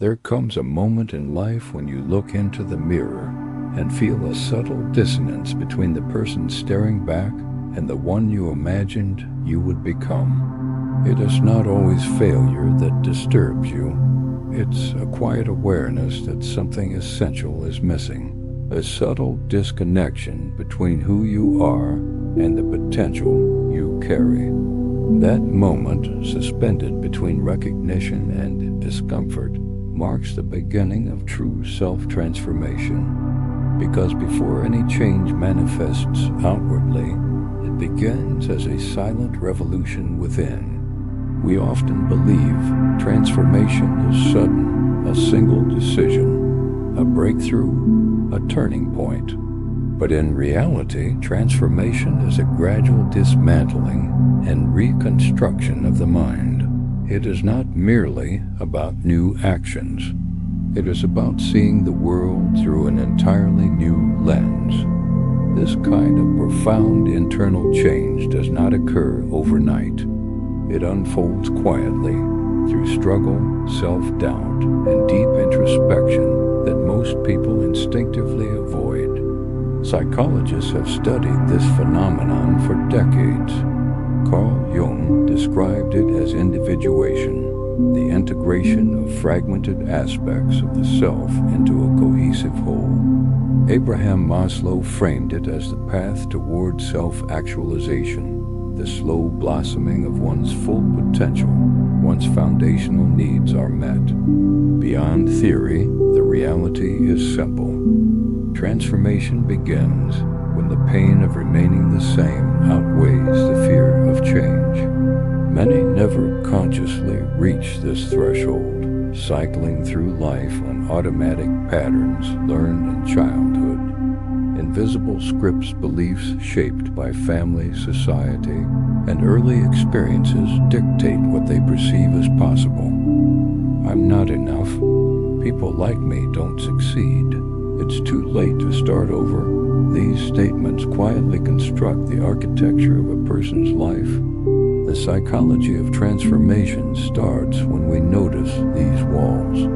There comes a moment in life when you look into the mirror and feel a subtle dissonance between the person staring back and the one you imagined you would become. It is not always failure that disturbs you. It's a quiet awareness that something essential is missing, a subtle disconnection between who you are and the potential you carry. That moment, suspended between recognition and discomfort, marks the beginning of true self-transformation. Because before any change manifests outwardly, it begins as a silent revolution within. We often believe transformation is sudden, a single decision, a breakthrough, a turning point. But in reality, transformation is a gradual dismantling and reconstruction of the mind. It is not merely about new actions. It is about seeing the world through an entirely new lens. This kind of profound internal change does not occur overnight. It unfolds quietly through struggle, self-doubt, and deep introspection that most people instinctively avoid. Psychologists have studied this phenomenon for decades. Carl Jung described it as individuation, the integration of fragmented aspects of the self into a cohesive whole. Abraham Maslow framed it as the path toward self-actualization, the slow blossoming of one's full potential once foundational needs are met. Beyond theory, the reality is simple. Transformation begins when the pain of remaining the same outweighs the fear of change. Many never consciously reach this threshold, cycling through life on automatic patterns learned in childhood. Invisible scripts, beliefs shaped by family, society, and early experiences dictate what they perceive as possible. I'm not enough. People like me don't succeed. It's too late to start over. These statements quietly construct the architecture of a person's life. The psychology of transformation starts when we notice these walls.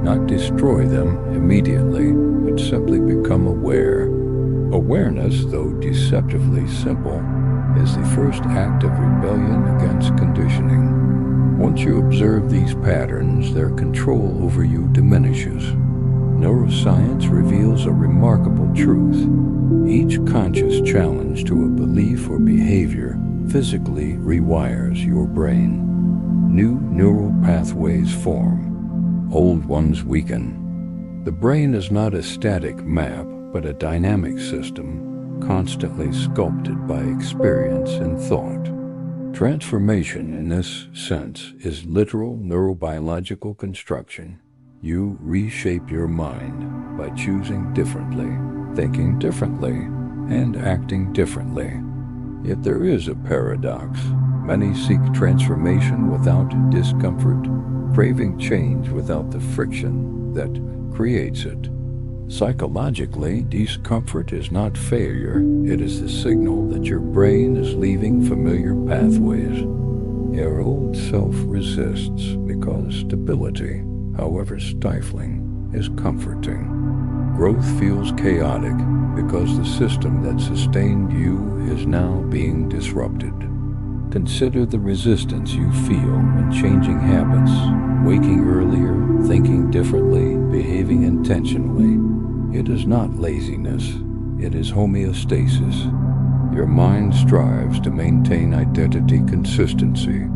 Not destroy them immediately, but simply become aware. Awareness, though deceptively simple, is the first act of rebellion against conditioning. Once you observe these patterns, their control over you diminishes. Neuroscience reveals a remarkable truth. Each conscious challenge to a belief or behavior physically rewires your brain. New neural pathways form. Old ones weaken. The brain is not a static map, but a dynamic system, constantly sculpted by experience and thought. Transformation, in this sense, is literal neurobiological construction. You reshape your mind by choosing differently, thinking differently, and acting differently. Yet there is a paradox. Many seek transformation without discomfort, craving change without the friction that creates it. Psychologically, discomfort is not failure. It is the signal that your brain is leaving familiar pathways. Your old self resists because stability, however stifling, is comforting. Growth feels chaotic because the system that sustained you is now being disrupted. Consider the resistance you feel when changing habits, waking earlier, thinking differently, behaving intentionally. It is not laziness, it is homeostasis. Your mind strives to maintain identity consistency.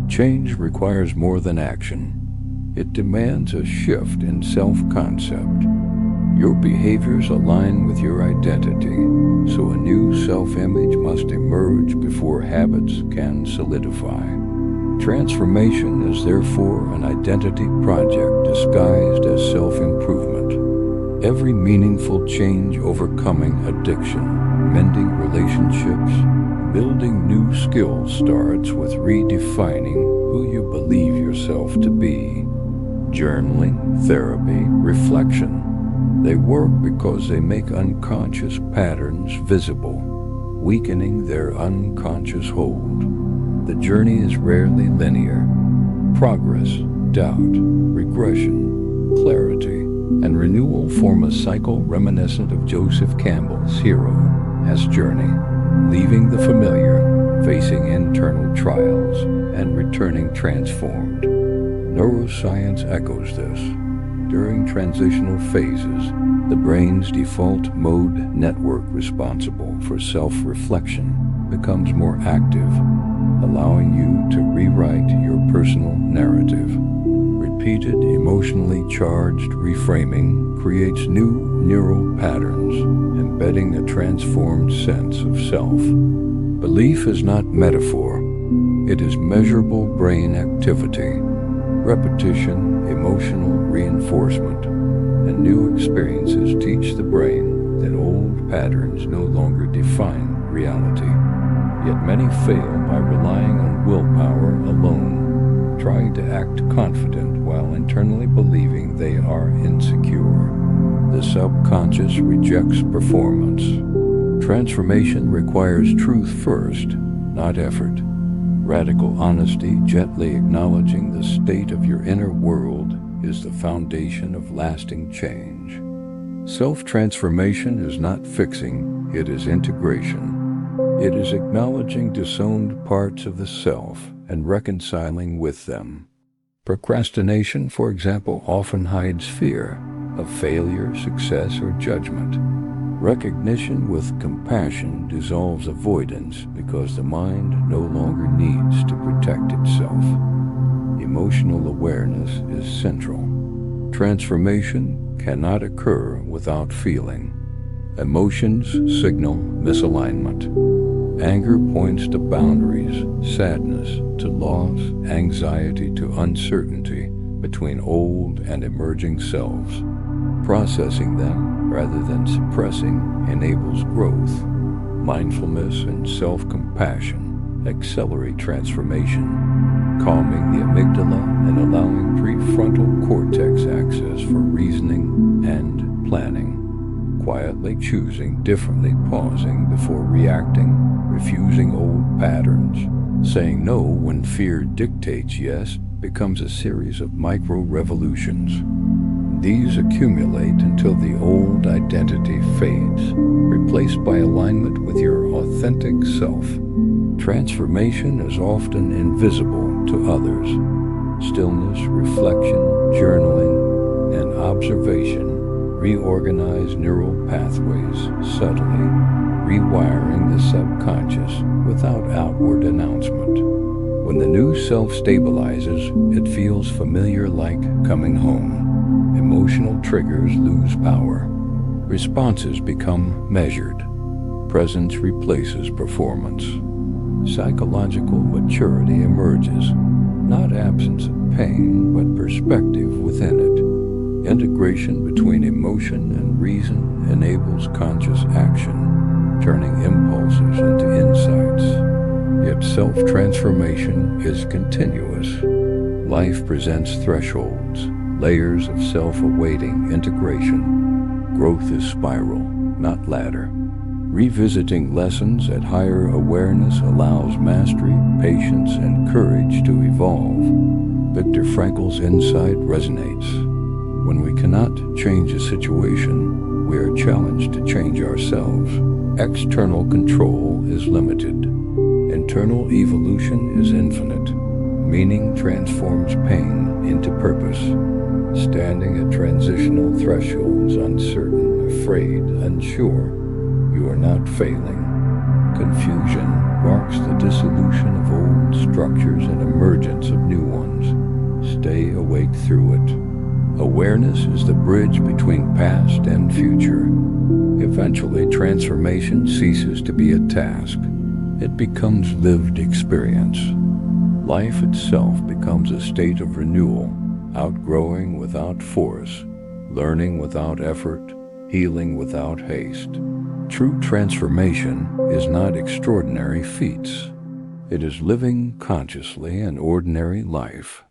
Change requires more than action. It demands a shift in self-concept. Your behaviors align with your identity, so a new self-image must emerge before habits can solidify. Transformation is therefore an identity project disguised as self-improvement. Every meaningful change overcoming addiction, mending relationships, building new skills starts with redefining who you believe yourself to be. Journaling, therapy, reflection. They work because they make unconscious patterns visible, weakening their unconscious hold. The journey is rarely linear. Progress, doubt, regression, clarity, and renewal form a cycle reminiscent of Joseph Campbell's hero's journey, leaving the familiar, facing internal trials, and returning transformed. Neuroscience echoes this. During transitional phases, the brain's default mode network responsible for self-reflection becomes more active, allowing you to rewrite your personal narrative. Repeated emotionally charged reframing creates new neural patterns, embedding a transformed sense of self. Belief is not metaphor, it is measurable brain activity. Repetition, emotional reinforcement, and new experiences teach the brain that old patterns no longer define reality. Yet many fail by relying on willpower alone, trying to act confident while internally believing they are insecure. The subconscious rejects performance. Transformation requires truth first, not effort. Radical honesty, gently acknowledging the state of your inner world, is the foundation of lasting change. Self-transformation is not fixing, it is integration. It is acknowledging disowned parts of the self and reconciling with them. Procrastination, for example, often hides fear of failure, success, or judgment. Recognition with compassion dissolves avoidance because the mind no longer needs to protect itself. Emotional awareness is central. Transformation cannot occur without feeling. Emotions signal misalignment. Anger points to boundaries, sadness to loss, anxiety to uncertainty between old and emerging selves. Processing them, rather than suppressing, enables growth. Mindfulness and self-compassion accelerate transformation, calming the amygdala and allowing prefrontal cortex access for reasoning and planning. Quietly choosing differently, pausing before reacting, refusing old patterns, saying no when fear dictates yes, becomes a series of micro-revolutions. These accumulate until the old identity fades, replaced by alignment with your authentic self. Transformation is often invisible to others. Stillness, reflection, journaling, and observation reorganize neural pathways subtly, rewiring the subconscious without outward announcement. When the new self stabilizes, it feels familiar, like coming home. Emotional triggers lose power. Responses become measured. Presence replaces performance. Psychological maturity emerges, not absence of pain, but perspective within it. Integration between emotion and reason enables conscious action, turning impulses into insights. Yet self-transformation is continuous. Life presents thresholds, layers of self-awaiting integration. Growth is spiral, not ladder. Revisiting lessons at higher awareness allows mastery, patience, and courage to evolve. Viktor Frankl's insight resonates. When we cannot change a situation, we are challenged to change ourselves. External control is limited. Internal evolution is infinite. Meaning transforms pain into purpose. Standing at transitional thresholds, uncertain, afraid, unsure, you are not failing. Confusion marks the dissolution of old structures and emergence of new ones. Stay awake through it. Awareness is the bridge between past and future. Eventually, transformation ceases to be a task. It becomes lived experience. Life itself becomes a state of renewal, outgrowing without force, learning without effort, healing without haste. True transformation is not extraordinary feats. It is living consciously an ordinary life.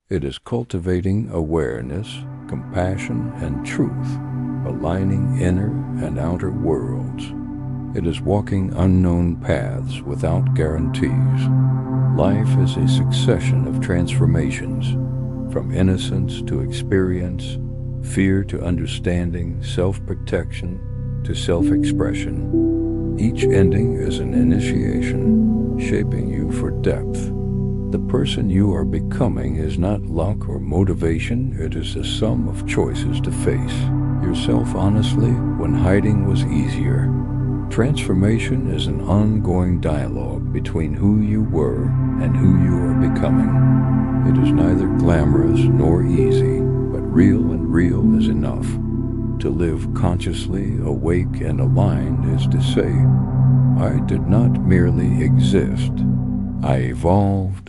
It is cultivating awareness, compassion, and truth, aligning inner and outer worlds. It is walking unknown paths without guarantees. Life is a succession of transformations, from innocence to experience, fear to understanding, self-protection to self-expression. Each ending is an initiation, shaping you for depth. The person you are becoming is not luck or motivation, it is the sum of choices to face yourself honestly when hiding was easier. Transformation is an ongoing dialogue between who you were and who you are becoming. It is neither glamorous nor easy, but real, and real is enough. To live consciously, awake, and aligned is to say, I did not merely exist, I evolved